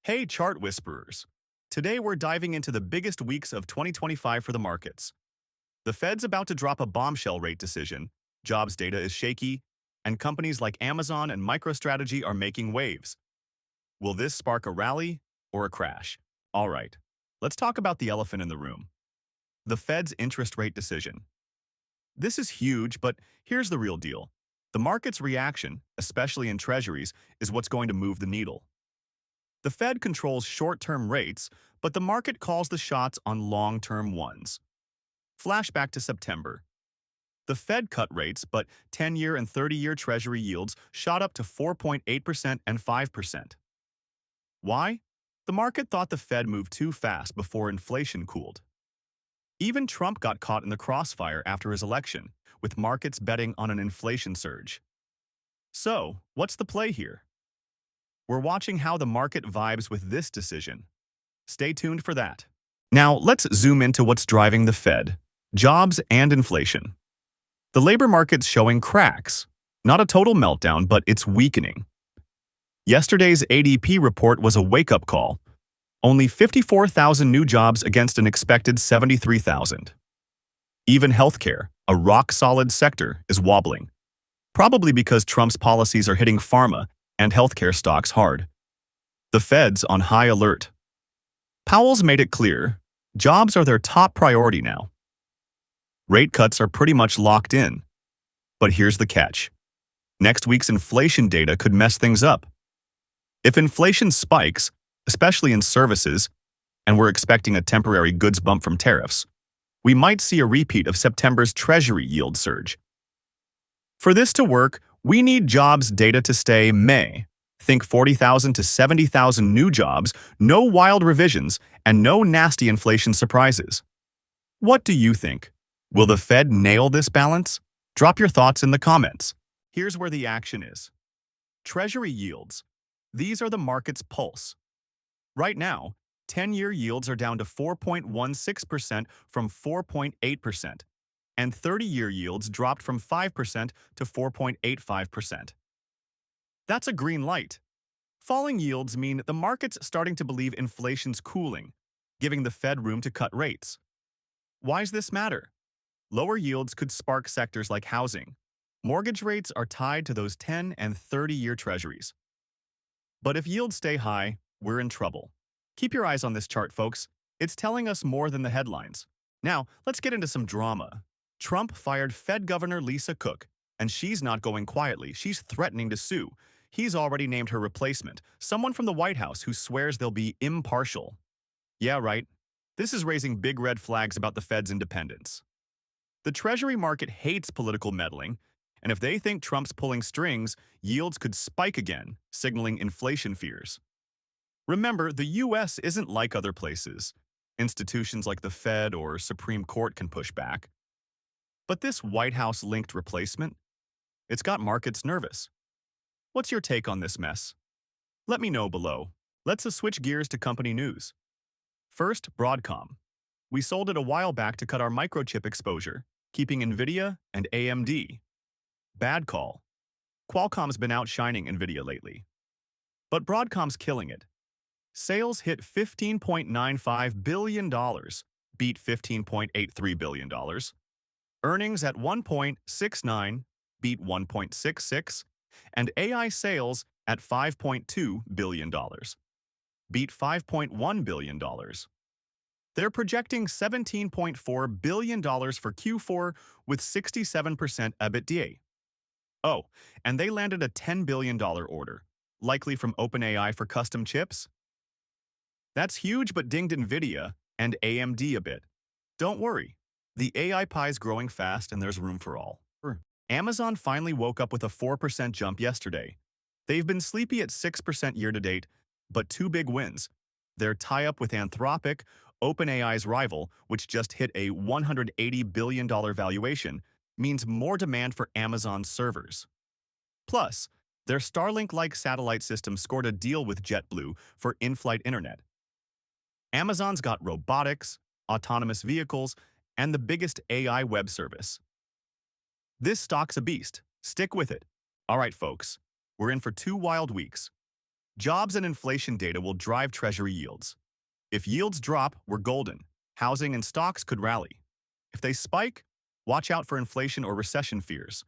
Hey, chart whisperers. Today we're diving into the biggest weeks of 2025 for the markets. The Fed's about to drop a bombshell rate decision, jobs data is shaky, and companies like Amazon and MicroStrategy are making waves. Will this spark a rally or a crash? All right, let's talk about the elephant in the room. The Fed's interest rate decision. This is huge, but here's the real deal. The market's reaction, especially in treasuries, is what's going to move the needle. The Fed controls short-term rates, but the market calls the shots on long-term ones. Flashback to September. The Fed cut rates, but 10-year and 30-year Treasury yields shot up to 4.8% and 5%. Why? The market thought the Fed moved too fast before inflation cooled. Even Trump got caught in the crossfire after his election, with markets betting on an inflation surge. So, what's the play here? We're watching how the market vibes with this decision. Stay tuned for that. Now, let's zoom into what's driving the Fed: jobs and inflation. The labor market's showing cracks. Not a total meltdown, but it's weakening. Yesterday's ADP report was a wake-up call. Only 54,000 new jobs against an expected 73,000. Even healthcare, a rock-solid sector, is wobbling. Probably because Trump's policies are hitting pharma and healthcare stocks hard. The Fed's on high alert. Powell's made it clear, jobs are their top priority now. Rate cuts are pretty much locked in. But here's the catch. Next week's inflation data could mess things up. If inflation spikes, especially in services, and we're expecting a temporary goods bump from tariffs, we might see a repeat of September's Treasury yield surge. For this to work, we need jobs data to stay May. Think 40,000 to 70,000 new jobs, no wild revisions, and no nasty inflation surprises. What do you think? Will the Fed nail this balance? Drop your thoughts in the comments. Here's where the action is. Treasury yields. These are the market's pulse. Right now, 10-year yields are down to 4.16% from 4.8%. And 30-year yields dropped from 5% to 4.85%. That's a green light. Falling yields mean the market's starting to believe inflation's cooling, giving the Fed room to cut rates. Why's this matter? Lower yields could spark sectors like housing. Mortgage rates are tied to those 10 and 30-year treasuries. But if yields stay high, we're in trouble. Keep your eyes on this chart, folks. It's telling us more than the headlines. Now, let's get into some drama. Trump fired Fed Governor Lisa Cook, and she's not going quietly. She's threatening to sue. He's already named her replacement, someone from the White House who swears they'll be impartial. Yeah, right. This is raising big red flags about the Fed's independence. The Treasury market hates political meddling, and if they think Trump's pulling strings, yields could spike again, signaling inflation fears. Remember, the U.S. isn't like other places. Institutions like the Fed or Supreme Court can push back. But this White House-linked replacement, it's got markets nervous. What's your take on this mess? Let me know below. Let's switch gears to company news. First, Broadcom. We sold it a while back to cut our microchip exposure, keeping NVIDIA and AMD. Bad call. Qualcomm's been outshining NVIDIA lately. But Broadcom's killing it. Sales hit $15.95 billion, beat $15.83 billion. Earnings at 1.69, beat 1.66, and AI sales at $5.2 billion, beat $5.1 billion. They're projecting $17.4 billion for Q4 with 67% EBITDA. Oh, and they landed a $10 billion order, likely from OpenAI for custom chips. That's huge, but dinged NVIDIA and AMD a bit. Don't worry. The AI pie's growing fast and there's room for all. Amazon finally woke up with a 4% jump yesterday. They've been sleepy at 6% year-to-date, but two big wins. Their tie-up with Anthropic, OpenAI's rival, which just hit a $180 billion valuation, means more demand for Amazon's servers. Plus, their Starlink-like satellite system scored a deal with JetBlue for in-flight internet. Amazon's got robotics, autonomous vehicles, and the biggest AI web service. This stock's a beast. Stick with it. All right, folks, we're in for 2 wild weeks. Jobs and inflation data will drive Treasury yields. If yields drop, we're golden. Housing and stocks could rally. If they spike, watch out for inflation or recession fears.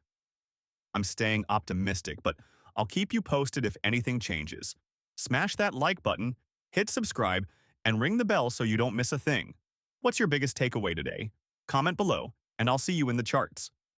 I'm staying optimistic, but I'll keep you posted if anything changes. Smash that like button, hit subscribe, and ring the bell so you don't miss a thing. What's your biggest takeaway today? Comment below, and I'll see you in the charts.